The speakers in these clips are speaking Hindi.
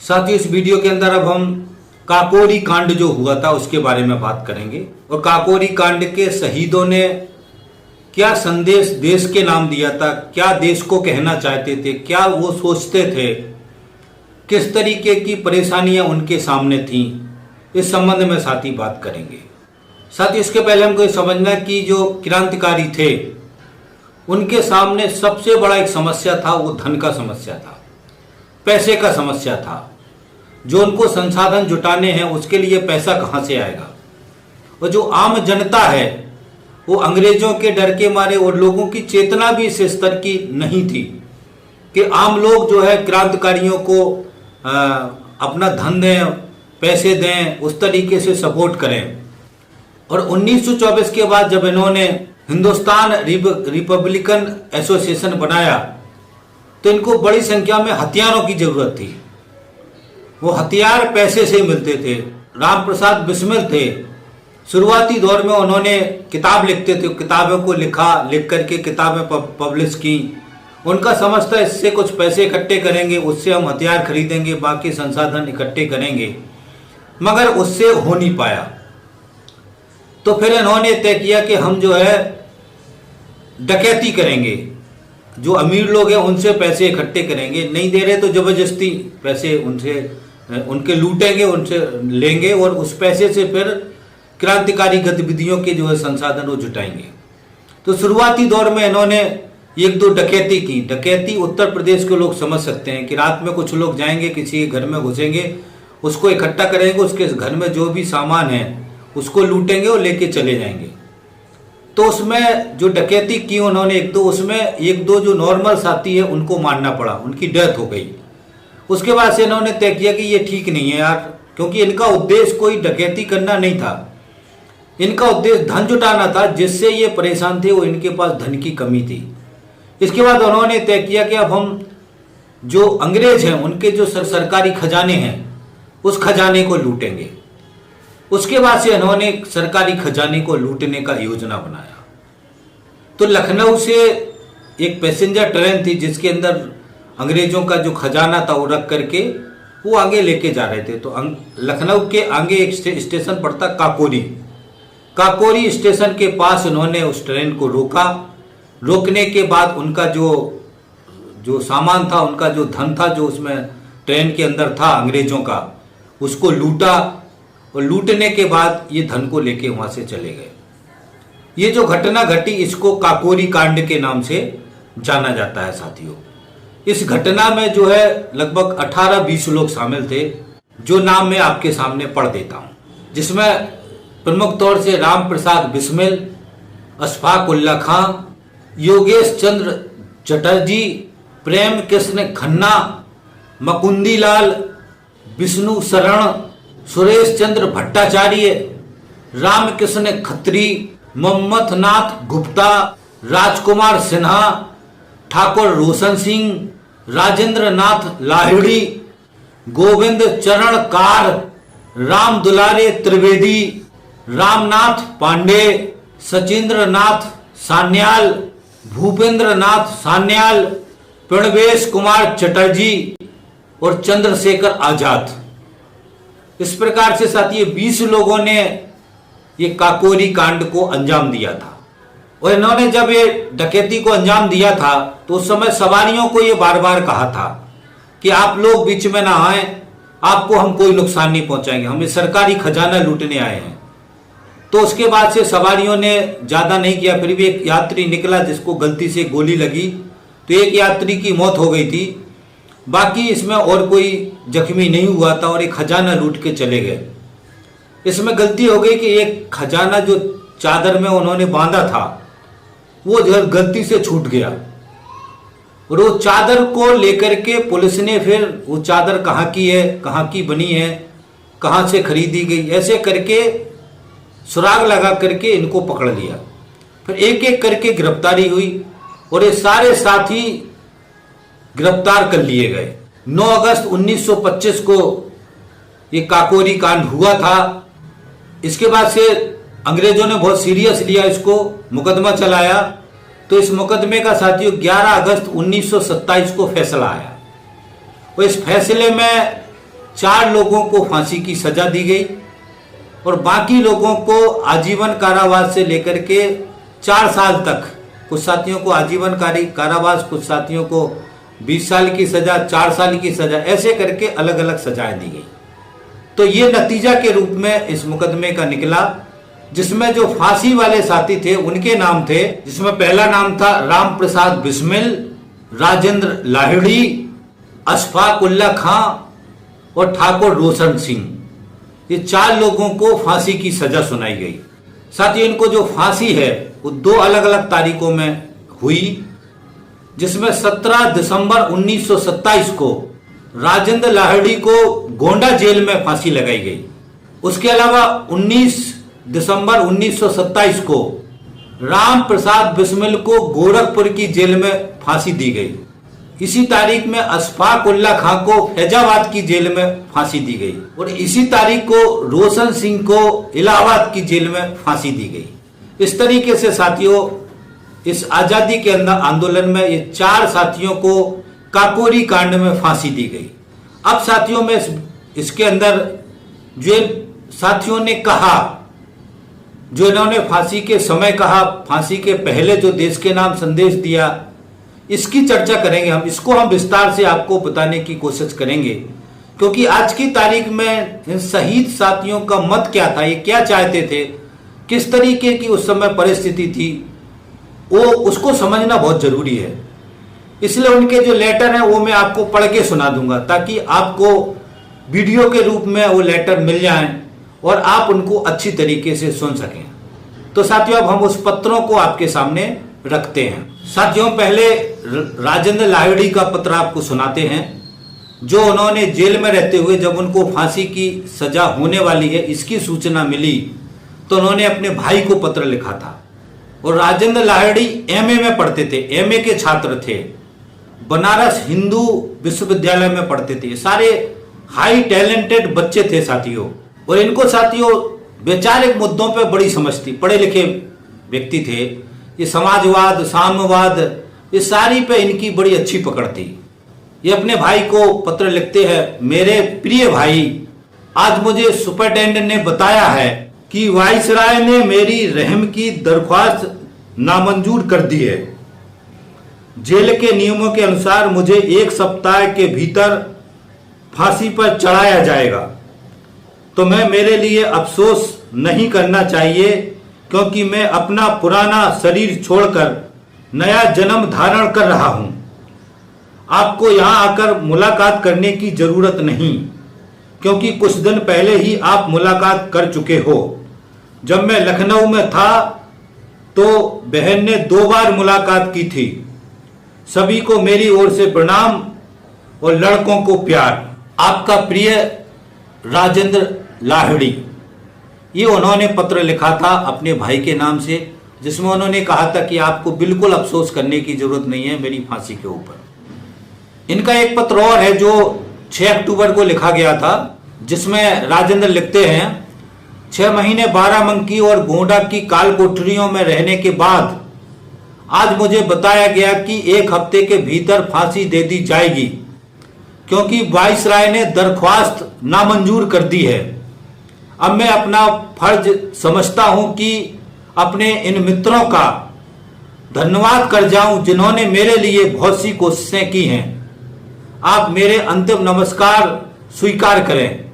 साथियों, इस वीडियो के अंदर अब हम काकोरी कांड जो हुआ था उसके बारे में बात करेंगे और काकोरी कांड के शहीदों ने क्या संदेश देश के नाम दिया था, क्या देश को कहना चाहते थे, क्या वो सोचते थे, किस तरीके की परेशानियां उनके सामने थीं, इस संबंध में साथी बात करेंगे। साथ इसके पहले हमको ये समझना कि जो क्रांतिकारी थे उनके सामने सबसे बड़ा एक समस्या था, वो धन का समस्या था, पैसे का समस्या था। जो उनको संसाधन जुटाने हैं उसके लिए पैसा कहाँ से आएगा। और जो आम जनता है वो अंग्रेजों के डर के मारे और लोगों की चेतना भी इस स्तर की नहीं थी कि आम लोग जो है क्रांतिकारियों को अपना धन दें, पैसे दें, उस तरीके से सपोर्ट करें। और 1924 के बाद जब इन्होंने हिंदुस्तान रिपब्लिकन एसोसिएशन बनाया तो इनको बड़ी संख्या में हथियारों की जरूरत थी। वो हथियार पैसे से मिलते थे। राम प्रसाद बिस्मिल थे, शुरुआती दौर में उन्होंने किताब लिखते थे, किताबों को लिख करके किताबें पब्लिश की। उनका समझ था इससे कुछ पैसे इकट्ठे करेंगे, उससे हम हथियार खरीदेंगे, बाकी संसाधन इकट्ठे करेंगे, मगर उससे हो नहीं पाया। तो फिर इन्होंने तय किया कि हम जो है डकैती करेंगे, जो अमीर लोग हैं उनसे पैसे इकट्ठे करेंगे, नहीं दे रहे तो जबरदस्ती पैसे उनके लूटेंगे, उनसे लेंगे और उस पैसे से फिर क्रांतिकारी गतिविधियों के जो है संसाधन वो जुटाएंगे। तो शुरुआती दौर में इन्होंने एक दो डकैती की। डकैती उत्तर प्रदेश के लोग समझ सकते हैं कि रात में कुछ लोग जाएंगे, किसी के घर में घुसेंगे, उसको इकट्ठा करेंगे, उसके घर में जो भी सामान है उसको लूटेंगे और लेके चले जाएंगे। तो उसमें जो डकैती की उन्होंने उसमें एक दो जो नॉर्मल साथी है उनको मारना पड़ा, उनकी डेथ हो गई। उसके बाद से इन्होंने तय किया कि ये ठीक नहीं है यार, क्योंकि इनका उद्देश्य कोई डकैती करना नहीं था, इनका उद्देश्य धन जुटाना था। जिससे ये परेशान थे वो इनके पास धन की कमी थी। इसके बाद उन्होंने तय किया कि अब हम जो अंग्रेज हैं उनके जो सरकारी खजाने हैं उस खजाने को लूटेंगे। उसके बाद से इन्होंने सरकारी खजाने को लूटने का योजना बनाया। तो लखनऊ से एक पैसेंजर ट्रेन थी जिसके अंदर अंग्रेजों का जो खजाना था वो रख करके वो आगे लेके जा रहे थे। तो लखनऊ के आगे एक स्टेशन पड़ता काकोरी स्टेशन के पास उन्होंने उस ट्रेन को रोका। रोकने के बाद उनका जो सामान था, उनका जो धन था जो उसमें ट्रेन के अंदर था अंग्रेजों का, उसको लूटा और लूटने के बाद ये धन को लेके वहां से चले गए। ये जो घटना घटी इसको काकोरी कांड के नाम से जाना जाता है। साथियों, इस घटना में जो है लगभग 18-20 लोग शामिल थे, जो नाम मैं आपके सामने पढ़ देता हूं, जिसमें प्रमुख तौर से राम प्रसाद बिस्मिल, अशफाक उल्ला खां, योगेश चंद्र चटर्जी, प्रेम कृष्ण खन्ना, मकुंदी लाल, विष्णु शरण, सुरेश चंद्र भट्टाचार्य, रामकृष्ण खत्री, मोहम्मद नाथ गुप्ता, राजकुमार सिन्हा, ठाकुर रोशन सिंह, राजेंद्र नाथ लाहिड़ी, गोविंद चरण कार, राम दुलारे त्रिवेदी, रामनाथ पांडे, सचिंद्र नाथ सान्याल, भूपेंद्र नाथ सान्याल, प्रणवेश कुमार चटर्जी और चंद्रशेखर आजाद। इस प्रकार से साथी 20 लोगों ने ये काकोरी कांड को अंजाम दिया था। और इन्होंने जब ये डकैती को अंजाम दिया था तो उस समय सवारियों को ये बार बार कहा था कि आप लोग बीच में ना आए, आपको हम कोई नुकसान नहीं पहुंचाएंगे, हम सरकारी खजाना लूटने आए हैं। तो उसके बाद से सवारियों ने ज्यादा नहीं किया। फिर भी एक यात्री निकला जिसको गलती से गोली लगी, तो एक यात्री की मौत हो गई थी, बाकी इसमें और कोई जख्मी नहीं हुआ था और एक खजाना लूट के चले गए। इसमें गलती हो गई कि एक खजाना जो चादर में उन्होंने बांधा था वो गलती से छूट गया और वो चादर को लेकर के पुलिस ने फिर वो चादर कहाँ की है, कहाँ की बनी है, कहाँ से खरीदी गई, ऐसे करके सुराग लगा करके इनको पकड़ लिया। फिर एक एक करके गिरफ्तारी हुई और ये सारे साथी गिरफ्तार कर लिए गए। 9 अगस्त 1925 को ये काकोरी कांड हुआ था। इसके बाद से अंग्रेजों ने बहुत सीरियस लिया इसको, मुकदमा चलाया। तो इस मुकदमे का साथियों 11 अगस्त 1927 को फैसला आया और इस फैसले में 4 लोगों को फांसी की सजा दी गई और बाकी लोगों को आजीवन कारावास से लेकर के 4 साल तक, कुछ साथियों को आजीवन कारावास, कुछ साथियों को 20 साल की सजा, 4 साल की सजा, ऐसे करके अलग अलग सजाएं दी गई। तो ये नतीजा के रूप में इस मुकदमे का निकला, जिसमें जो फांसी वाले साथी थे उनके नाम थे, जिसमें पहला नाम था राम प्रसाद बिस्मिल, राजेंद्र लाहिड़ी, अशफाक उल्ला खां और ठाकुर रोशन सिंह। ये 4 लोगों को फांसी की सजा सुनाई गई। साथियों, इनको जो फांसी है वो 2 अलग अलग तारीखों में हुई, जिसमें 17 दिसंबर 1927 को राजेंद्र लाहिड़ी को गोंडा जेल में फांसी लगाई गई। उसके अलावा 19 दिसंबर 1927 को राम प्रसाद बिस्मिल को गोरखपुर की जेल में फांसी दी गई। इसी तारीख में अशफाक उल्ला खां को फैजाबाद की जेल में फांसी दी गई और इसी तारीख को रोशन सिंह को इलाहाबाद की जेल में फांसी दी गई। इस तरीके से साथियों, इस आजादी के अंदर आंदोलन में ये 4 साथियों को काकोरी कांड में फांसी दी गई। अब साथियों में इसके अंदर जो साथियों ने कहा, जो इन्होंने फांसी के समय कहा, फांसी के पहले जो देश के नाम संदेश दिया, इसकी चर्चा करेंगे हम। इसको हम विस्तार से आपको बताने की कोशिश करेंगे, क्योंकि आज की तारीख में इन शहीद साथियों का मत क्या था, ये क्या चाहते थे, किस तरीके की उस समय परिस्थिति थी, वो उसको समझना बहुत जरूरी है। इसलिए उनके जो लेटर हैं वो मैं आपको पढ़ के सुना दूंगा, ताकि आपको वीडियो के रूप में वो लेटर मिल जाएं और आप उनको अच्छी तरीके से सुन सकें। तो साथियों, अब हम उस पत्रों को आपके सामने रखते हैं। साथियों, पहले राजेंद्र लाहिड़ी का पत्र आपको सुनाते हैं, जो उन्होंने जेल में रहते हुए जब उनको फांसी की सजा होने वाली है इसकी सूचना मिली तो उन्होंने अपने भाई को पत्र लिखा था। और राजेंद्र लाहिड़ी एमए में पढ़ते थे, एमए के छात्र थे, बनारस हिंदू विश्वविद्यालय में पढ़ते थे। सारे हाई टैलेंटेड बच्चे थे साथियों, और इनको साथियों वैचारिक मुद्दों पे बड़ी समझ थी, पढ़े लिखे व्यक्ति थे। ये समाजवाद, साम्यवाद, ये सारी पे इनकी बड़ी अच्छी पकड़ थी। ये अपने भाई को पत्र लिखते हैं, मेरे प्रिय भाई, आज मुझे सुपरिटेंडेंट ने बताया है कि वाइसराय ने मेरी रहम की दरख्वास्त नामंजूर कर दी है। जेल के नियमों के अनुसार मुझे 1 सप्ताह के भीतर फांसी पर चढ़ाया जाएगा। तो मैं मेरे लिए अफसोस नहीं करना चाहिए, क्योंकि मैं अपना पुराना शरीर छोड़कर नया जन्म धारण कर रहा हूं। आपको यहां आकर मुलाकात करने की जरूरत नहीं, क्योंकि कुछ दिन पहले ही आप मुलाकात कर चुके हो। जब मैं लखनऊ में था तो बहन ने 2 बार मुलाकात की थी। सभी को मेरी ओर से प्रणाम और लड़कों को प्यार। आपका प्रिय राजेंद्र लाहिड़ी। ये उन्होंने पत्र लिखा था अपने भाई के नाम से, जिसमें उन्होंने कहा था कि आपको बिल्कुल अफसोस करने की जरूरत नहीं है मेरी फांसी के ऊपर। इनका एक पत्र और है जो 6 अक्टूबर को लिखा गया था, जिसमें राजेंद्र लिखते हैं, 6 महीने बाराबंकी और गोंडा की काल कोठरियों में रहने के बाद आज मुझे बताया गया कि 1 हफ्ते के भीतर फांसी दे दी जाएगी, क्योंकि वाइसराय ने दरख्वास्त नामंजूर कर दी है। अब मैं अपना फर्ज समझता हूं कि अपने इन मित्रों का धन्यवाद कर जाऊं जिन्होंने मेरे लिए बहुत सी कोशिशें की हैं। आप मेरे अंतिम नमस्कार स्वीकार करें।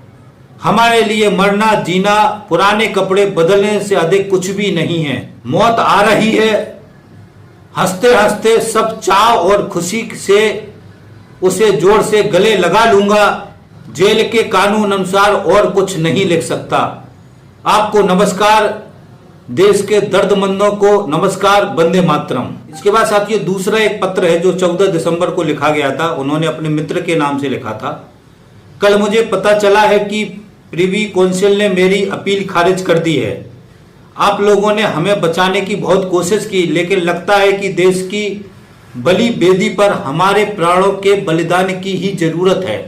हमारे लिए मरना जीना पुराने कपड़े बदलने से अधिक कुछ भी नहीं है। मौत आ रही है, हंसते हंसते सब चाव और खुशी से उसे जोर से गले लगा लूंगा। जेल के कानून अनुसार और कुछ नहीं लिख सकता। आपको नमस्कार, देश के दर्दमंदों को नमस्कार, वंदे मातरम। इसके बाद साथियों दूसरा एक पत्र है जो 14 दिसंबर को लिखा गया था। उन्होंने अपने मित्र के नाम से लिखा था, कल मुझे पता चला है कि प्रिवी काउंसिल ने मेरी अपील खारिज कर दी है। आप लोगों ने हमें बचाने की बहुत कोशिश की, लेकिन लगता है कि देश की बलि बेदी पर हमारे प्राणों के बलिदान की ही जरूरत है।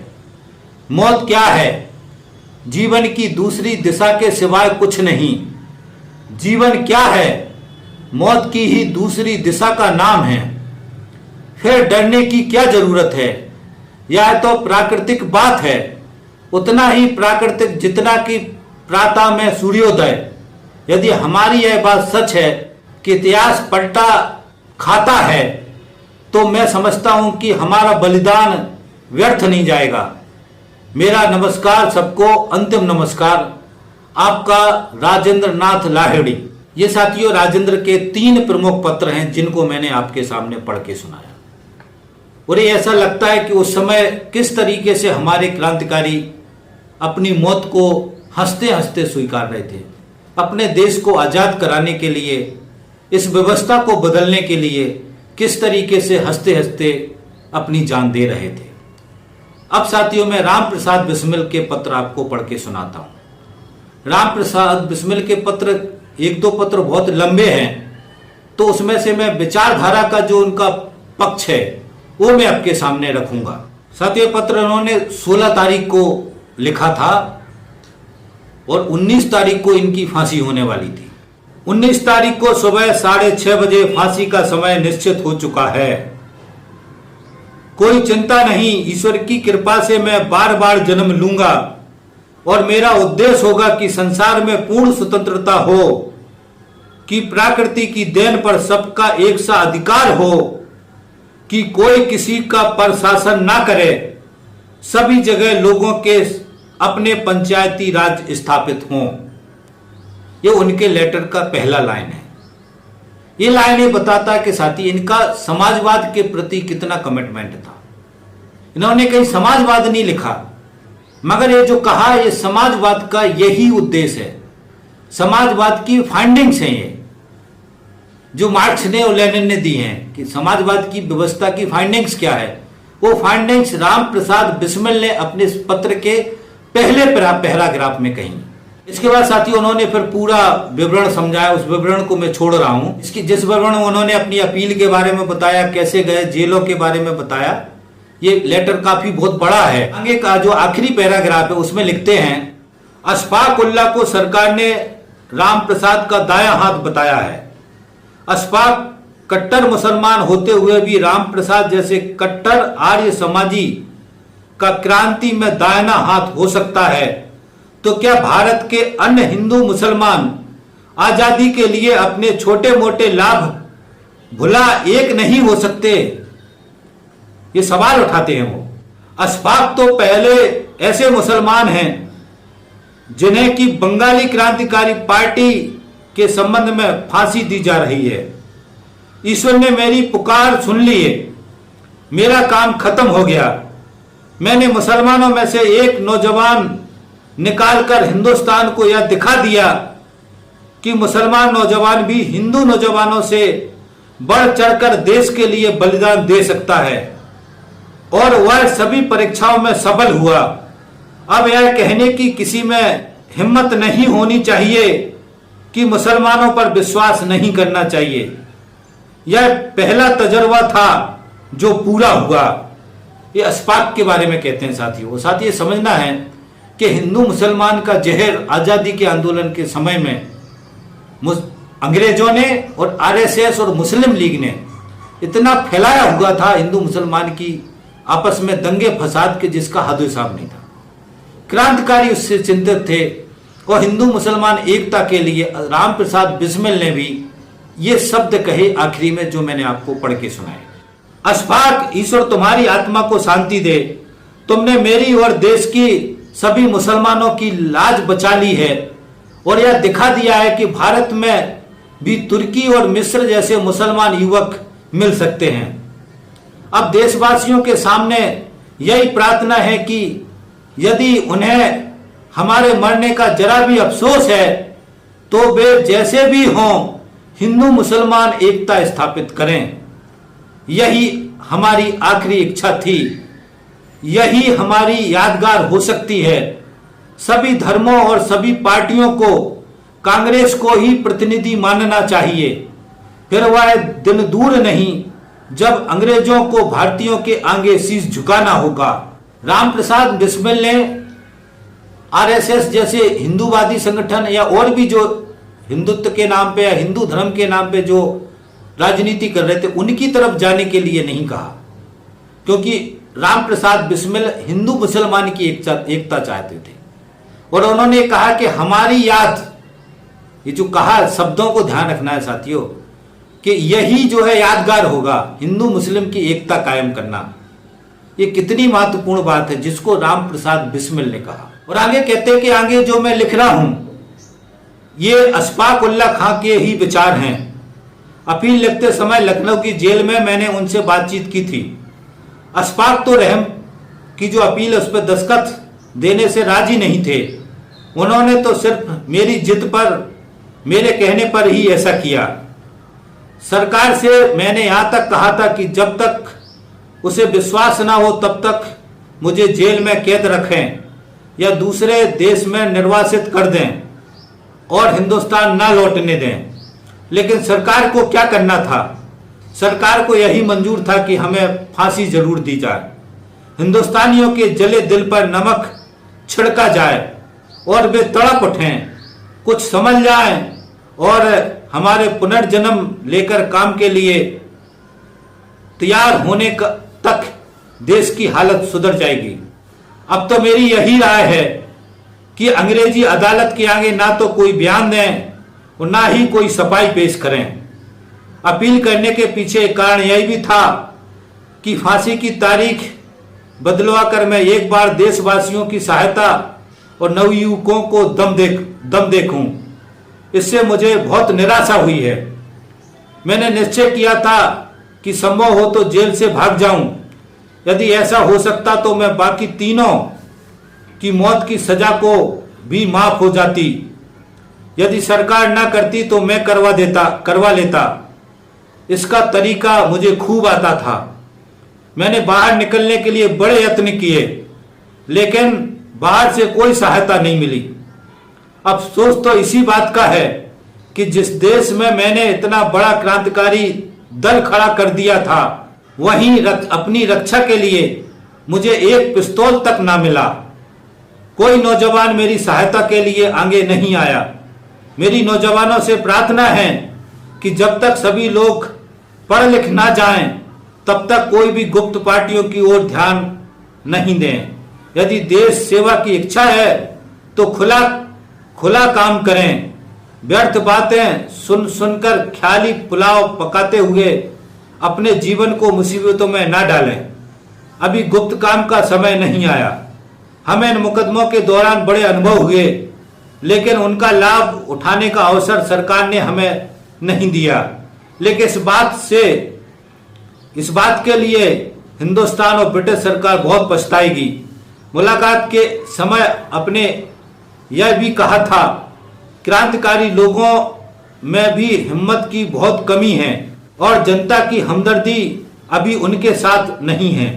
मौत क्या है? जीवन की दूसरी दिशा के सिवाय कुछ नहीं। जीवन क्या है? मौत की ही दूसरी दिशा का नाम है। फिर डरने की क्या जरूरत है? यह तो प्राकृतिक बात है। उतना ही प्राकृतिक जितना कि प्रातः में सूर्योदय। यदि हमारी यह बात सच है कि इतिहास पलटा खाता है, तो मैं समझता हूं कि हमारा बलिदान व्यर्थ नहीं जाएगा। मेरा नमस्कार सबको, अंतिम नमस्कार। आपका राजेंद्र नाथ लाहिड़ी। ये साथियों राजेंद्र के 3 प्रमुख पत्र हैं जिनको मैंने आपके सामने पढ़ के सुनाया। और ये ऐसा लगता है कि उस समय किस तरीके से हमारे क्रांतिकारी अपनी मौत को हंसते हंसते स्वीकार रहे थे, अपने देश को आजाद कराने के लिए, इस व्यवस्था को बदलने के लिए किस तरीके से हंसते हंसते अपनी जान दे रहे थे। अब साथियों मैं राम प्रसाद बिस्मिल के पत्र आपको पढ़ के सुनाता हूं। राम प्रसाद बिस्मिल के पत्र 1-2 पत्र बहुत लंबे हैं, तो उसमें से मैं विचारधारा का जो उनका पक्ष है वो मैं आपके सामने रखूंगा। साथियों पत्र उन्होंने 16 तारीख को लिखा था और 19 तारीख को इनकी फांसी होने वाली थी। 19 तारीख को सुबह 6:30 बजे फांसी का समय निश्चित हो चुका है। कोई चिंता नहीं, ईश्वर की कृपा से मैं बार बार जन्म लूंगा और मेरा उद्देश्य होगा कि संसार में पूर्ण स्वतंत्रता हो, कि प्रकृति की देन पर सबका एक सा अधिकार हो, कि कोई किसी का प्रशासन ना करे, सभी जगह लोगों के अपने पंचायती राज स्थापित हों। ये उनके लेटर का पहला लाइन है। ये लाइन ये बताता कि साथी इनका समाजवाद के प्रति कितना कमिटमेंट था। इन्होंने कहीं समाजवाद नहीं लिखा, मगर ये जो कहा ये समाजवाद का यही उद्देश्य है। समाजवाद की फाइंडिंग्स हैं ये जो मार्क्स ने और लेनिन ने दी हैं कि समाजवाद की व्यवस्था की फाइंडिंग्स क्या है। वो फाइंडिंग्स राम प्रसाद बिस्मिल ने अपने पत्र के पहले पैराग्राफ में कही। इसके बाद साथियों उन्होंने फिर पूरा विवरण समझाया। उस विवरण को मैं छोड़ रहा हूं। इसकी जिस विवरण उन्होंने अपनी अपील के बारे में बताया, कैसे गए, जेलों के बारे में बताया, ये लेटर काफी बहुत बड़ा है। आगे का जो आखिरी पैराग्राफ है उसमें लिखते हैं, अशफाक उल्लाह को सरकार ने राम प्रसाद का दायां हाथ बताया है। अशफाक कट्टर मुसलमान होते हुए भी राम प्रसाद जैसे कट्टर आर्य समाजी का क्रांति में दाहिना हाथ हो सकता है, तो क्या भारत के अन्य हिंदू मुसलमान आजादी के लिए अपने छोटे मोटे लाभ भुला एक नहीं हो सकते? ये सवाल उठाते हैं वो। अशफाक तो पहले ऐसे मुसलमान हैं जिन्हें कि बंगाली क्रांतिकारी पार्टी के संबंध में फांसी दी जा रही है। ईश्वर ने मेरी पुकार सुन ली है, मेरा काम खत्म हो गया। मैंने मुसलमानों में से एक नौजवान निकालकर हिंदुस्तान को यह दिखा दिया कि मुसलमान नौजवान भी हिंदू नौजवानों से बढ़ चढ़कर देश के लिए बलिदान दे सकता है, और वह सभी परीक्षाओं में सफल हुआ। अब यह कहने की किसी में हिम्मत नहीं होनी चाहिए कि मुसलमानों पर विश्वास नहीं करना चाहिए। यह पहला तजर्बा था जो पूरा हुआ। ये अशफाक के बारे में कहते हैं साथियों। वो साथी ये समझना है कि हिंदू मुसलमान का जहर आजादी के आंदोलन के समय में अंग्रेजों ने और आरएसएस और मुस्लिम लीग ने इतना फैलाया हुआ था हिंदू मुसलमान की आपस में दंगे फसाद के, जिसका हद हिसाब नहीं था। क्रांतिकारी उससे चिंतित थे और हिंदू मुसलमान एकता के लिए राम प्रसाद बिस्मिल ने भी ये शब्द कहे आखिरी में जो मैंने आपको पढ़ के सुनाए। अशफाक, ईश्वर तुम्हारी आत्मा को शांति दे। तुमने मेरी और देश की सभी मुसलमानों की लाज बचा ली है और यह दिखा दिया है कि भारत में भी तुर्की और मिस्र जैसे मुसलमान युवक मिल सकते हैं। अब देशवासियों के सामने यही प्रार्थना है कि यदि उन्हें हमारे मरने का जरा भी अफसोस है तो वे जैसे भी हों हिंदू मुसलमान एकता स्थापित करें। यही हमारी आखिरी इच्छा थी, यही हमारी यादगार हो सकती है। सभी धर्मों और सभी पार्टियों को कांग्रेस को ही प्रतिनिधि मानना चाहिए। फिर वह दिन दूर नहीं जब अंग्रेजों को भारतीयों के आगे शीश झुकाना होगा। राम प्रसाद बिस्मिल ने आरएसएस जैसे हिंदूवादी संगठन या और भी जो हिंदुत्व के नाम पे या हिंदू धर्म के नाम पे जो राजनीति कर रहे थे उनकी तरफ जाने के लिए नहीं कहा, क्योंकि राम प्रसाद बिस्मिल हिंदू मुसलमान की एकता चाहते थे और उन्होंने कहा कि हमारी याद, ये जो कहा शब्दों को ध्यान रखना है साथियों, कि यही जो है यादगार होगा हिंदू मुस्लिम की एकता कायम करना। ये कितनी महत्वपूर्ण बात है जिसको राम प्रसाद बिस्मिल ने कहा। और आगे कहते हैं कि आगे जो मैं लिख रहा हूं ये अशफाक उल्लाह खां के ही विचार हैं। अपील लिखते समय लखनऊ की जेल में मैंने उनसे बातचीत की थी। अशफाक तो रहम की जो अपील है उस पर दस्तखत देने से राजी नहीं थे। उन्होंने तो सिर्फ मेरी जिद पर, मेरे कहने पर ही ऐसा किया। सरकार से मैंने यहां तक कहा था कि जब तक उसे विश्वास ना हो तब तक मुझे जेल में कैद रखें या दूसरे देश में निर्वासित कर दें और हिंदुस्तान ना लौटने दें। लेकिन सरकार को क्या करना था? सरकार को यही मंजूर था कि हमें फांसी जरूर दी जाए, हिंदुस्तानियों के जले दिल पर नमक छिड़का जाए और वे तड़प उठें, कुछ समझ जाएं और हमारे पुनर्जन्म लेकर काम के लिए तैयार होने तक देश की हालत सुधर जाएगी। अब तो मेरी यही राय है कि अंग्रेजी अदालत के आगे ना तो कोई बयान दें और ना ही कोई सफाई पेश करें। अपील करने के पीछे कारण यही भी था कि फांसी की तारीख बदलवा कर मैं एक बार देशवासियों की सहायता और नवयुवकों को दम देखूं। इससे मुझे बहुत निराशा हुई है। मैंने निश्चय किया था कि संभव हो तो जेल से भाग जाऊं। यदि ऐसा हो सकता तो मैं बाकी तीनों की मौत की सजा को भी माफ हो जाती। यदि सरकार ना करती तो मैं करवा लेता। इसका तरीका मुझे खूब आता था। मैंने बाहर निकलने के लिए बड़े यत्न किए लेकिन बाहर से कोई सहायता नहीं मिली। अफसोस तो इसी बात का है कि जिस देश में मैंने इतना बड़ा क्रांतिकारी दल खड़ा कर दिया था वहीं अपनी रक्षा के लिए मुझे एक पिस्तौल तक ना मिला। कोई नौजवान मेरी सहायता के लिए आगे नहीं आया। मेरी नौजवानों से प्रार्थना है कि जब तक सभी लोग पढ़ लिख ना जाएं तब तक कोई भी गुप्त पार्टियों की ओर ध्यान नहीं दें। यदि देश सेवा की इच्छा है तो खुला काम करें। व्यर्थ बातें सुनकर ख्याली पुलाव पकाते हुए अपने जीवन को मुसीबतों में ना डालें। अभी गुप्त काम का समय नहीं आया। हमें इन मुकदमों के दौरान बड़े अनुभव हुए लेकिन उनका लाभ उठाने का अवसर सरकार ने हमें नहीं दिया। लेकिन इस बात के लिए हिंदुस्तान और ब्रिटिश सरकार बहुत पछताएगी। मुलाकात के समय अपने यह भी कहा था, क्रांतिकारी लोगों में भी हिम्मत की बहुत कमी है और जनता की हमदर्दी अभी उनके साथ नहीं है।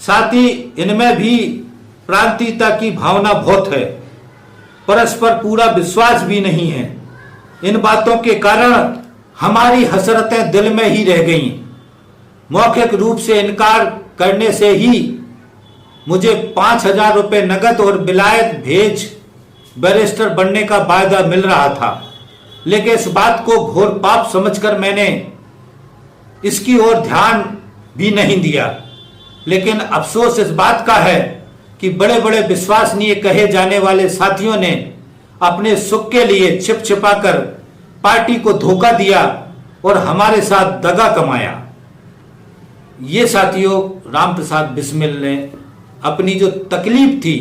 साथ ही इनमें भी प्रांतीयता की भावना बहुत है, परस्पर पूरा विश्वास भी नहीं है। इन बातों के कारण हमारी हसरतें दिल में ही रह गईं। मौखिक रूप से इनकार करने से ही मुझे 5,000 रुपए नगद और विलायत भेज बैरिस्टर बनने का वायदा मिल रहा था। लेकिन इस बात को घोर पाप समझकर मैंने इसकी ओर ध्यान भी नहीं दिया। लेकिन अफसोस इस बात का है कि बड़े बड़े विश्वसनीय कहे जाने वाले साथियों ने अपने सुख के लिए छिपाकर पार्टी को धोखा दिया और हमारे साथ दगा कमाया। ये साथियों राम प्रसाद बिस्मिल ने अपनी जो तकलीफ थी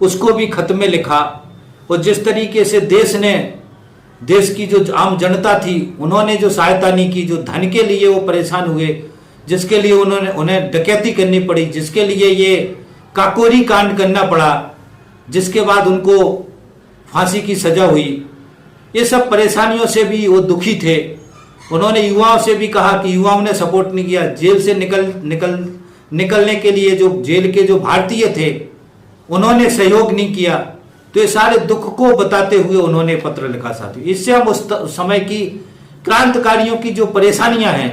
उसको भी खत में लिखा और जिस तरीके से देश की जो आम जनता थी उन्होंने जो सहायता नहीं की, जो धन के लिए वो परेशान हुए, जिसके लिए उन्हें डकैती करनी पड़ी, जिसके लिए ये काकोरी कांड करना पड़ा, जिसके बाद उनको फांसी की सजा हुई, ये सब परेशानियों से भी वो दुखी थे। उन्होंने युवाओं से भी कहा कि युवाओं ने सपोर्ट नहीं किया। जेल से निकलने के लिए जो जेल के जो भारतीय थे उन्होंने सहयोग नहीं किया। तो ये सारे दुख को बताते हुए उन्होंने पत्र लिखा। साथियों इससे हम उस समय की क्रांतिकारियों की जो परेशानियां हैं,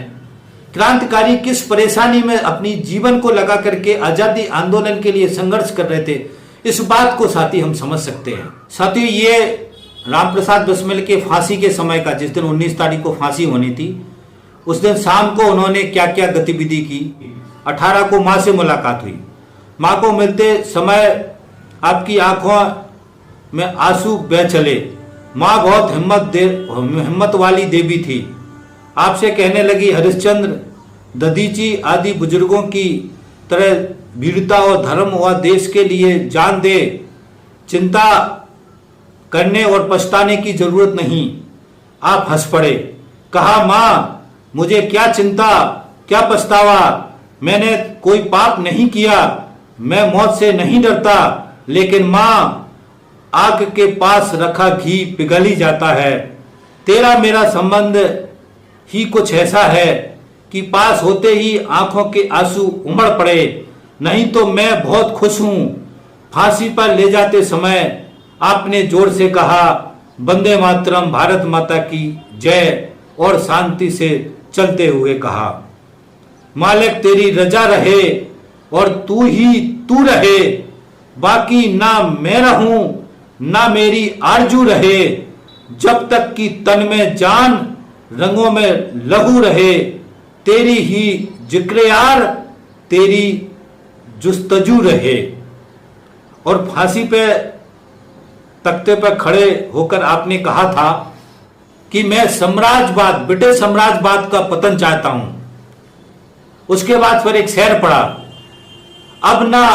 क्रांतिकारी किस परेशानी में अपनी जीवन को लगा करके आजादी आंदोलन के लिए संघर्ष कर रहे थे, इस बात को साथी हम समझ सकते हैं। साथियों ये राम प्रसाद बिस्मिल के फांसी के समय का, जिस दिन 19 तारीख को फांसी होनी थी, उस दिन शाम को उन्होंने क्या क्या गतिविधि की 18 को माँ से मुलाकात हुई। माँ को मिलते समय आपकी आंखों में आंसू बह चले। माँ बहुत हिम्मत वाली देवी थी। आपसे कहने लगी, हरिश्चंद्र, दधीची आदि बुजुर्गों की तरह वीरता और धर्म व देश के लिए जान दे। चिंता करने और पछताने की जरूरत नहीं। आप हंस पड़े। कहा, माँ, मुझे क्या चिंता, क्या पछतावा? मैंने कोई पाप नहीं किया, मैं मौत से नहीं डरता। लेकिन माँ, आग के पास रखा घी पिघल ही जाता है। तेरा मेरा संबंध ही कुछ ऐसा है कि पास होते ही आंखों के आंसू उमड़ पड़े। नहीं तो मैं बहुत खुश हूं। फांसी पर ले जाते समय आपने जोर से कहा, वंदे मातरम, भारत माता की जय, और शांति से चलते हुए कहा, मालिक तेरी रजा रहे और तू ही तू रहे। बाकी ना मैं रहूं ना मेरी आरजू रहे। जब तक कि तन में जान, रंगों में लहू रहे। तेरी ही जिक्र यार, तेरी जुस्तजू रहे। और फांसी पे तख्ते पर खड़े होकर आपने कहा था कि मैं साम्राज्यवाद, ब्रिटिश साम्राज्यवाद का पतन चाहता हूं। उसके बाद फिर एक शेर पड़ा, अब ना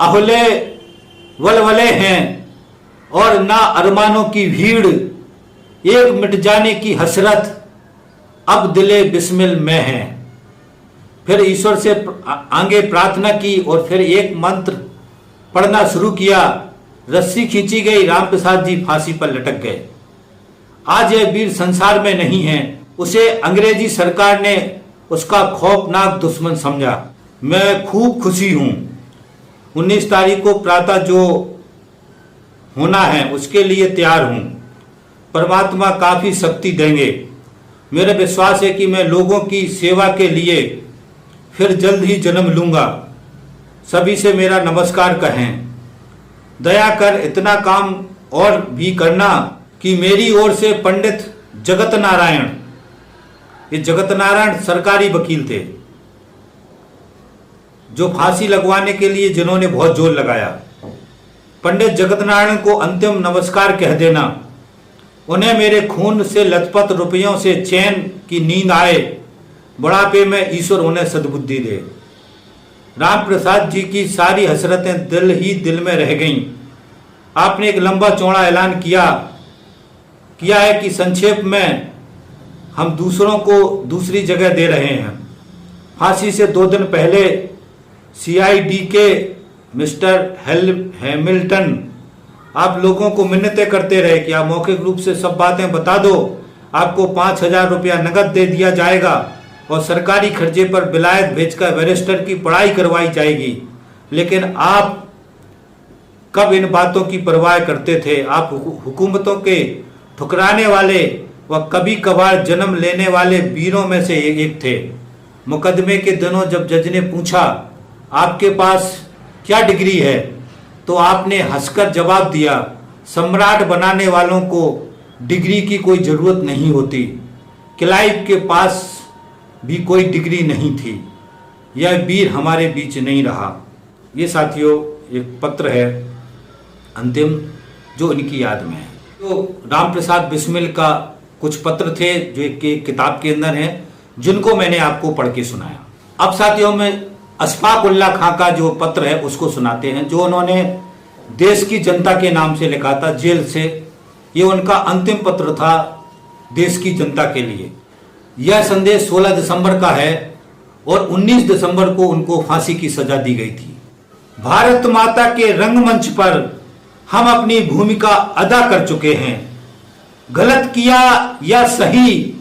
अहले वलवले हैं और ना अरमानों की भीड़। एक मिट जाने की हसरत अब दिले बिस्मिल में है। फिर ईश्वर से आगे प्रार्थना की और फिर एक मंत्र पढ़ना शुरू किया। रस्सी खींची गई, राम प्रसाद जी फांसी पर लटक गए। आज यह वीर संसार में नहीं है। उसे अंग्रेजी सरकार ने उसका खौफनाक दुश्मन समझा। मैं खूब खुशी हूं। 19 तारीख को प्रातः जो होना है उसके लिए तैयार हूं। परमात्मा काफी शक्ति देंगे। मेरा विश्वास है कि मैं लोगों की सेवा के लिए फिर जल्द ही जन्म लूंगा। सभी से मेरा नमस्कार कहें। दया कर इतना काम और भी करना कि मेरी ओर से पंडित जगत नारायण, ये जगत नारायण सरकारी वकील थे जो फांसी लगवाने के लिए जिन्होंने बहुत जोर लगाया, पंडित जगत नारायण को अंतिम नमस्कार कह देना। उन्हें मेरे खून से लथपथ रुपयों से चैन की नींद आए। बुढ़ापे में ईश्वर उन्हें सद्बुद्धि दे। राम प्रसाद जी की सारी हसरतें दिल ही दिल में रह गईं। आपने एक लंबा चौड़ा ऐलान किया है कि संक्षेप में हम दूसरों को दूसरी जगह दे रहे हैं। फांसी से 2 दिन पहले CID के मिस्टर हैमिल्टन आप लोगों को मिन्नतें करते रहे कि आप मौखिक रूप से सब बातें बता दो, आपको 5,000 रुपया नकद दे दिया जाएगा और सरकारी खर्चे पर विलायत भेजकर बैरिस्टर की पढ़ाई करवाई जाएगी। लेकिन आप कब इन बातों की परवाह करते थे? आप हुकूमतों के ठुकराने वाले व कभी कभार जन्म लेने वाले वीरों में से एक थे। मुकदमे के दिनों जब जज ने पूछा आपके पास क्या डिग्री है, तो आपने हंसकर जवाब दिया, सम्राट बनाने वालों को डिग्री की कोई जरूरत नहीं होती। क्लाइव के पास भी कोई डिग्री नहीं थी। यह वीर हमारे बीच नहीं रहा। ये साथियों एक पत्र है अंतिम जो इनकी याद में है। तो राम प्रसाद बिस्मिल का कुछ पत्र थे जो एक किताब के अंदर हैं, जिनको मैंने आपको पढ़ के सुनाया। अब साथियों में अशफाक उल्लाह खां का जो पत्र है उसको सुनाते हैं, जो उन्होंने देश की जनता के नाम से लिखा था जेल से। ये उनका अंतिम पत्र था देश की जनता के लिए। यह संदेश 16 दिसंबर का है और 19 दिसंबर को उनको फांसी की सजा दी गई थी। भारत माता के रंगमंच पर हम अपनी भूमिका अदा कर चुके हैं। गलत किया या सही,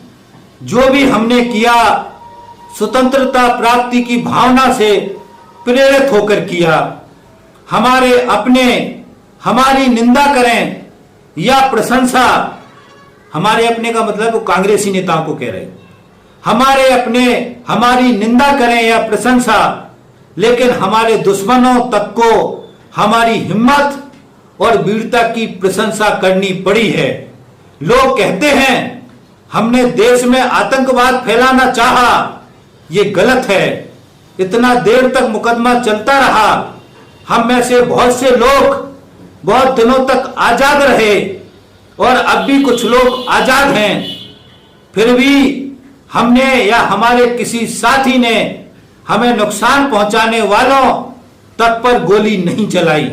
जो भी हमने किया स्वतंत्रता प्राप्ति की भावना से प्रेरित होकर किया। हमारे अपने हमारी निंदा करें या प्रशंसा, हमारे अपने का मतलब वो कांग्रेसी नेताओं को कह रहे, हमारे अपने हमारी निंदा करें या प्रशंसा, लेकिन हमारे दुश्मनों तक को हमारी हिम्मत और वीरता की प्रशंसा करनी पड़ी है। लोग कहते हैं हमने देश में आतंकवाद फैलाना चाहा, ये गलत है। इतना देर तक मुकदमा चलता रहा। हम में से बहुत से लोग बहुत दिनों तक आजाद रहे और अब भी कुछ लोग आजाद हैं, फिर भी हमने या हमारे किसी साथी ने हमें नुकसान पहुंचाने वालों तक पर गोली नहीं चलाई।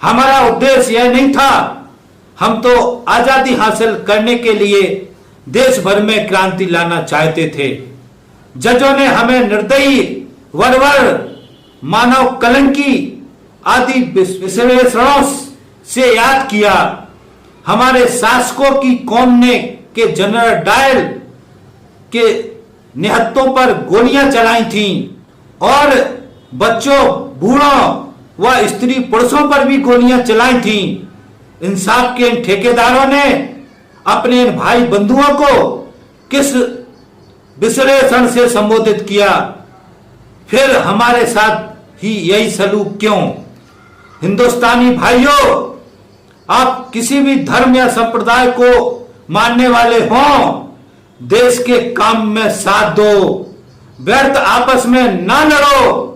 हमारा उद्देश्य यह नहीं था। हम तो आजादी हासिल करने के लिए देश भर में क्रांति लाना चाहते थे। जजों ने हमें निर्दयी, बर्बर, मानव कलंकी आदि विश्लेषणों से याद किया। हमारे शासकों की कौम ने के जनरल डायल के निहत्तों पर गोलियां चलाई थीं और बच्चों, बूढ़ों व स्त्री पुरुषों पर भी गोलियां चलाई थीं। इंसाफ के इन ठेकेदारों ने अपने इन भाई बंधुओं को किस विश्लेषण से संबोधित किया? फिर हमारे साथ ही यही सलूक क्यों? हिंदुस्तानी भाइयों, आप किसी भी धर्म या संप्रदाय को मानने वाले हों, देश के काम में साथ दो, व्यर्थ आपस में ना लड़ो।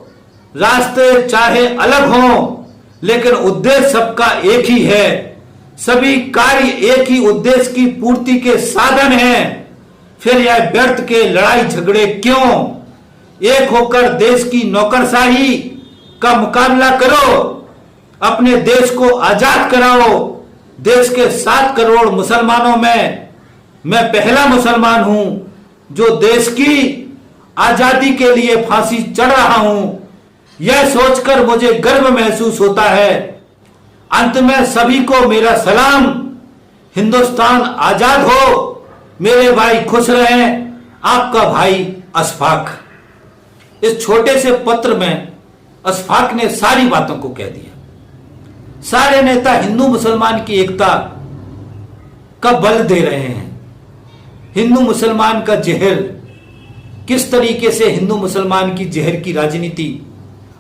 रास्ते चाहे अलग हों, लेकिन उद्देश्य सबका एक ही है। सभी कार्य एक ही उद्देश्य की पूर्ति के साधन हैं। फिर यह व्यर्थ के लड़ाई झगड़े क्यों? एक होकर देश की नौकरशाही का मुकाबला करो, अपने देश को आजाद कराओ। देश के 7 करोड़ मुसलमानों में मैं पहला मुसलमान हूं जो देश की आजादी के लिए फांसी चढ़ रहा हूं। यह सोचकर मुझे गर्व महसूस होता है। अंत में सभी को मेरा सलाम। हिंदुस्तान आजाद हो, मेरे भाई खुश रहें। आपका भाई अशफाक। इस छोटे से पत्र में अशफाक ने सारी बातों को कह दिया। सारे नेता हिंदू मुसलमान की एकता का बल दे रहे हैं। हिंदू मुसलमान का जहर, किस तरीके से हिंदू मुसलमान की जहर की राजनीति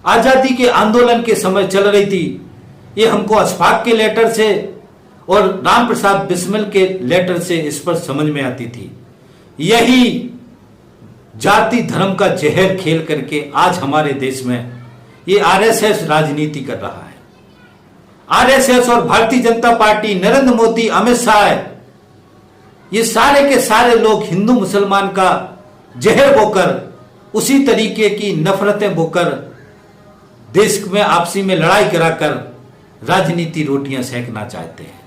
आजादी के आंदोलन के समय चल रही थी, ये हमको अशफाक के लेटर से और राम प्रसाद बिस्मिल के लेटर से इस पर समझ में आती थी। यही जाति धर्म का जहर खेल करके आज हमारे देश में ये आरएसएस राजनीति कर रहा है। आरएसएस और भारतीय जनता पार्टी, नरेंद्र मोदी, अमित शाह, ये सारे के सारे लोग हिंदू मुसलमान का जहर बोकर, उसी तरीके की नफरतें बोकर देश में आपसी में लड़ाई कराकर राजनीति रोटियां सेकना चाहते हैं।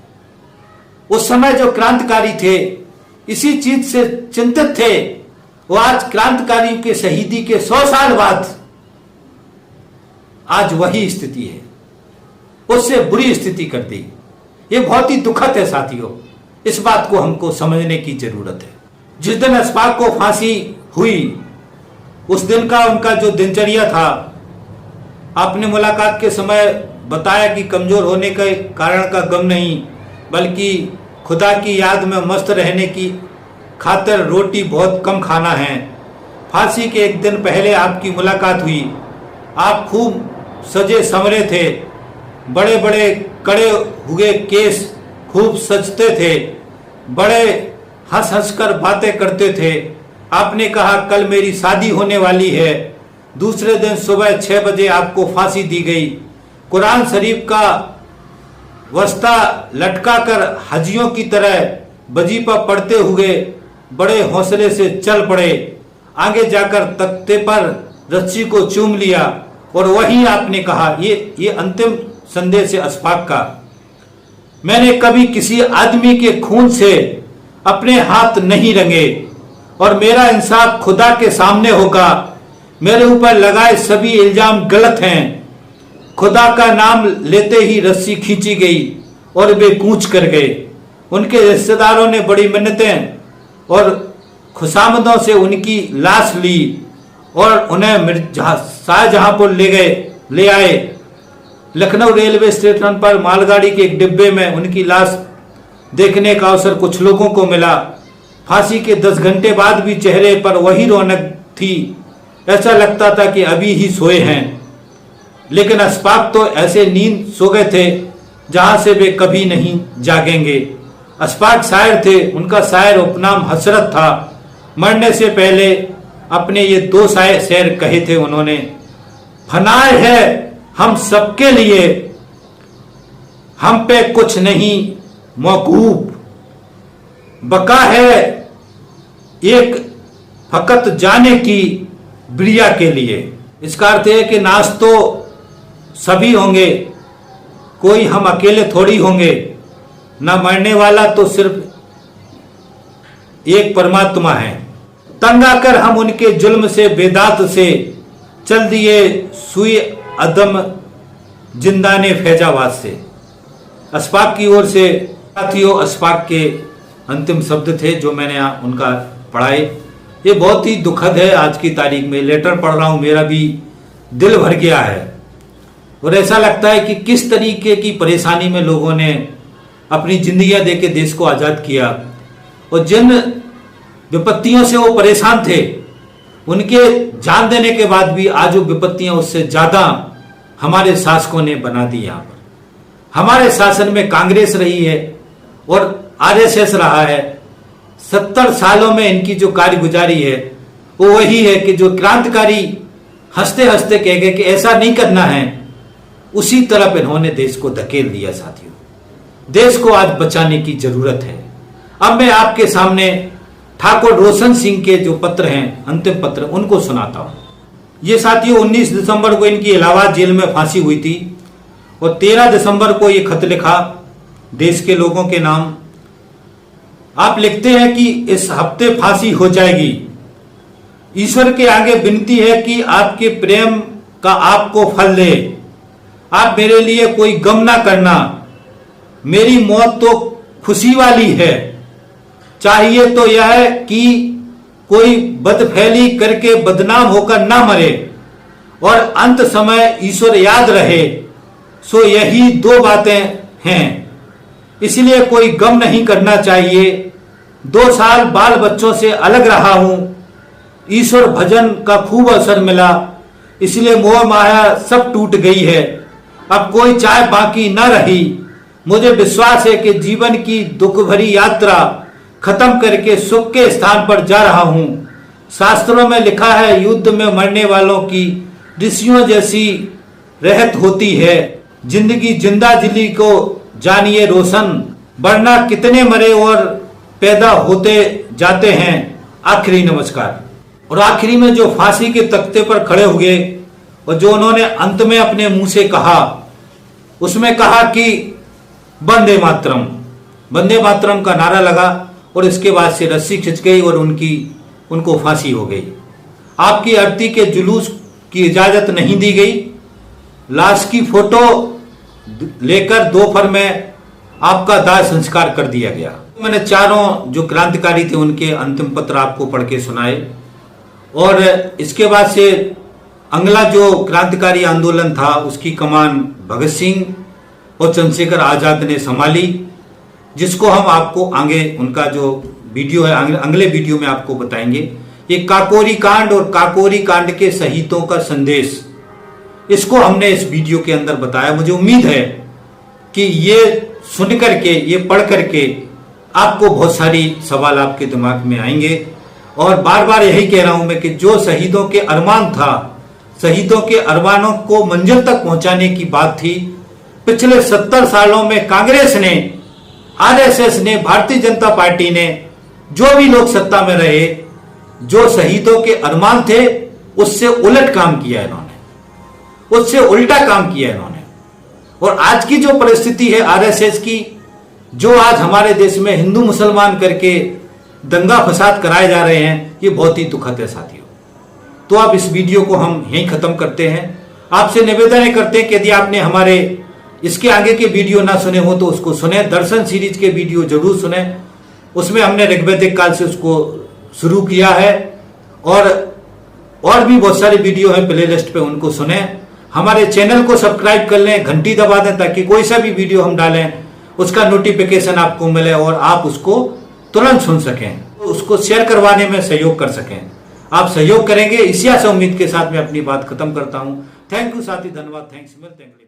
उस समय जो क्रांतिकारी थे इसी चीज से चिंतित थे, वो आज क्रांतिकारियों के शहीदी के 100 साल बाद आज वही स्थिति है, उससे बुरी स्थिति कर दी। ये बहुत ही दुखद है साथियों, इस बात को हमको समझने की जरूरत है। जिस दिन अशफाक को फांसी हुई उस दिन का उनका जो दिनचर्या था, आपने मुलाकात के समय बताया कि कमजोर होने के कारण का गम नहीं, बल्कि खुदा की याद में मस्त रहने की खातिर रोटी बहुत कम खाना है। फांसी के एक दिन पहले आपकी मुलाकात हुई। आप खूब सजे संवरे थे, बड़े बड़े कड़े हुए केस खूब सजते थे, बड़े हंस हंस कर बातें करते थे। आपने कहा कल मेरी शादी होने वाली है। दूसरे दिन सुबह 6 बजे आपको फांसी दी गई। कुरान शरीफ का वस्ता लटका कर हाजियों की तरह वजीफा पढ़ते हुए बड़े हौसले से चल पड़े। आगे जाकर तख्ते पर रस्सी को चूम लिया और वही आपने कहा, ये अंतिम संदेश है अशफाक का, मैंने कभी किसी आदमी के खून से अपने हाथ नहीं रंगे और मेरा इंसाफ खुदा के सामने होगा। मेरे ऊपर लगाए सभी इल्जाम गलत हैं। खुदा का नाम लेते ही रस्सी खींची गई और वे कूच कर गए। उनके रिश्तेदारों ने बड़ी मिन्नतें और खुशामदों से उनकी लाश ली और उन्हें शाहजहांपुर ले आए। लखनऊ रेलवे स्टेशन पर मालगाड़ी के एक डिब्बे में उनकी लाश देखने का अवसर कुछ लोगों को मिला। फांसी के 10 घंटे बाद भी चेहरे पर वही रौनक थी, ऐसा लगता था कि अभी ही सोए हैं। लेकिन अशफाक तो ऐसे नींद सो गए थे जहां से वे कभी नहीं जागेंगे। अशफाक शायर थे, उनका शायर उपनाम हसरत था। मरने से पहले अपने ये 2 शेर कहे थे उन्होंने, फनाए है हम सबके लिए, हम पे कुछ नहीं मौकूफ, बका है एक फकत जाने की ब्रिया के लिए। इसका अर्थ है कि नाश तो सभी होंगे, कोई हम अकेले थोड़ी होंगे, ना मरने वाला तो सिर्फ एक परमात्मा है। तंग आकर हम उनके जुल्म से बेदात से चल दिए सुई अदम जिंदाने फैजाबाद से। अशफाक की ओर से साथियों, अशफाक के अंतिम शब्द थे जो मैंने उनका पढ़ाए। ये बहुत ही दुखद है। आज की तारीख में लेटर पढ़ रहा हूं, मेरा भी दिल भर गया है और ऐसा लगता है कि किस तरीके की परेशानी में लोगों ने अपनी जिंदगियां देके देश को आजाद किया और जिन विपत्तियों से वो परेशान थे उनके जान देने के बाद भी आज वो विपत्तियां उससे ज्यादा हमारे शासकों ने बना दी। यहां पर हमारे शासन में कांग्रेस रही है और आरएसएस रहा है। 70 सालों में इनकी जो कारगुजारी है वो वही है कि जो क्रांतिकारी हंसते हंसते कह गए कि ऐसा नहीं करना है, उसी तरफ इन्होंने देश को धकेल दिया। साथियों, देश को आज बचाने की जरूरत है। अब मैं आपके सामने ठाकुर रोशन सिंह के जो पत्र हैं, अंतिम पत्र, उनको सुनाता हूं। ये साथियों 19 दिसंबर को इनकी इलाहाबाद जेल में फांसी हुई थी और 13 दिसंबर को ये खत लिखा देश के लोगों के नाम। आप लिखते हैं कि इस हफ्ते फांसी हो जाएगी। ईश्वर के आगे विनती है कि आपके प्रेम का आपको फल दे। आप मेरे लिए कोई गम ना करना। मेरी मौत तो खुशी वाली है। चाहिए तो यह कि कोई बदफैली करके बदनाम होकर ना मरे और अंत समय ईश्वर याद रहे। सो यही 2 बातें हैं, इसलिए कोई गम नहीं करना चाहिए। 2 साल बाल बच्चों से अलग रहा हूं। ईश्वर भजन का खूब अवसर मिला, इसलिए मोह माया सब टूट गई है। अब कोई चाय बाकी न रही। मुझे विश्वास है कि जीवन की दुख भरी यात्रा खत्म करके सुख के स्थान पर जा रहा हूं। शास्त्रों में लिखा है, युद्ध में मरने वालों की ऋषियों जैसी रहत होती है। जिंदगी जिंदा दिली को जानिए रोशन, वरना कितने मरे और पैदा होते जाते हैं। आखिरी नमस्कार। और आखिरी में जो फांसी के तख्ते पर खड़े हुए और जो उन्होंने अंत में अपने मुंह से कहा, उसमें कहा कि वंदे मातरम, वंदे मातरम का नारा लगा और इसके बाद से रस्सी खिंच गई और उनको फांसी हो गई। आपकी अर्थी के जुलूस की इजाजत नहीं दी गई। लाश की फोटो लेकर दोपहर में आपका दाह संस्कार कर दिया गया। मैंने चारों जो क्रांतिकारी थे उनके अंतिम पत्र आपको पढ़ के सुनाए और इसके बाद से अगला जो क्रांतिकारी आंदोलन था उसकी कमान भगत सिंह और चंद्रशेखर आजाद ने संभाली, जिसको हम आपको आगे उनका जो वीडियो है अगले वीडियो में आपको बताएंगे। ये काकोरी कांड और काकोरी कांड के शहीदों का संदेश, इसको हमने इस वीडियो के अंदर बताया। मुझे उम्मीद है कि ये सुन करके, ये पढ़ करके आपको बहुत सारी सवाल आपके दिमाग में आएंगे। और बार बार यही कह रहा हूं मैं कि जो शहीदों के अरमान था, शहीदों के अरमानों को मंजिल तक पहुंचाने की बात थी, पिछले 70 सालों में कांग्रेस ने, आरएसएस ने, भारतीय जनता पार्टी ने, जो भी लोग सत्ता में रहे, जो शहीदों के अरमान थे उससे उलट काम किया इन्होंने, उससे उल्टा काम किया इन्होंने। और आज की जो परिस्थिति है आरएसएस की, जो आज हमारे देश में हिंदू मुसलमान करके दंगा फसाद कराए जा रहे हैं, ये बहुत ही दुखद है साथियों। तो आप इस वीडियो को हम यहीं खत्म करते हैं। आपसे निवेदन करते हैं कि यदि आपने हमारे इसके आगे के वीडियो ना सुने हो तो उसको सुने। दर्शन सीरीज के वीडियो जरूर सुने, उसमें हमने ऋग्वैदिक काल से उसको शुरू किया है और भी बहुत सारे वीडियो हैं प्ले लिस्ट पे, उनको सुने। हमारे चैनल को सब्सक्राइब कर लें, घंटी दबा दें ताकि कोई सा भी वीडियो हम डालें उसका नोटिफिकेशन आपको मिले और आप उसको तुरंत सुन सकें, उसको शेयर करवाने में सहयोग कर सकें। आप सहयोग करेंगे, इसी आशा उम्मीद के साथ मैं अपनी बात खत्म करता हूं। थैंक यू साथी, धन्यवाद, थैंक्स, मिलते हैं।